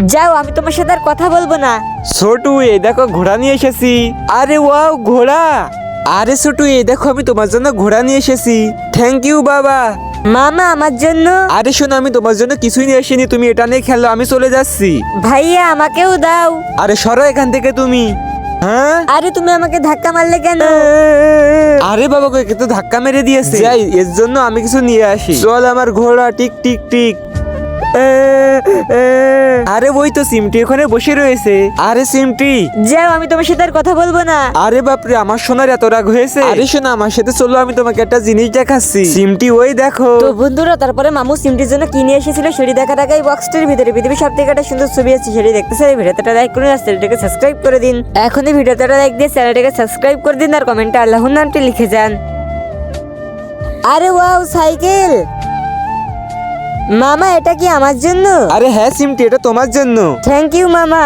যাও, আমি তোমার সাথে আর কথা বলবো না। ছোটু এই দেখো ঘোড়া নিয়ে এসেছি। আরে ওয়াও ঘোড়া। আরে ছোটু এই দেখো আমি তোমার জন্য ঘোড়া নিয়ে এসেছি। থ্যাংক ইউ বাবা। মামা আমার জন্য। আরে শোনো আমি তোমার জন্য কিছুই নিয়ে আসিনি, তুমি এটা নিয়ে খেলো, আমি চলে যাচ্ছি। ভাইয়া আমাকেও দাও। আরে সরো এখান থেকে তুমি। হ্যাঁ আরে তুমি আমাকে ধাক্কা মারলে কেন? আরে বাবা একে তো ধাক্কা মেরে দিয়েছে। যাই এর জন্য আমি কিছু নিয়ে আসি। চল আমার ঘোড়া টিক টিক টিক। আরে ওই তো সিমটি ওখানে বসে রয়েছে। আরে সিমটি। যাও, আমি তোমার সাথে আর কথা বলবো না। আরে বাপরে আমার সোনার এত রাগ হয়েছে। আরে শোনা আমার সাথে চলো, আমি তোমাকে একটা জিনিস দেখাচ্ছি। সিমটি ওই দেখো। তো বন্ধুরা, তারপরে মামু সিমটির জন্য কি নিয়ে এসেছিল সেটি দেখার আগে এই বক্সটির ভিতরে পৃথিবীর সব থেকে একটা সুন্দর ছবি আছে, সেটি দেখতে চাই ভিডিওটা লাইক করুন আর চ্যানেলটাকে সাবস্ক্রাইব করে দিন। এখনই ভিডিওটা লাইক দিয়ে চ্যানেলটাকে সাবস্ক্রাইব করে দিন আর কমেন্টে আল্লাহর নামটি লিখে যান। আরে ওয়াও সাইকেল। মামা এটা কি আমার জন্য? আরে হ্যাঁ সিমটি এটা তোমার জন্য। থ্যাংক ইউ মামা।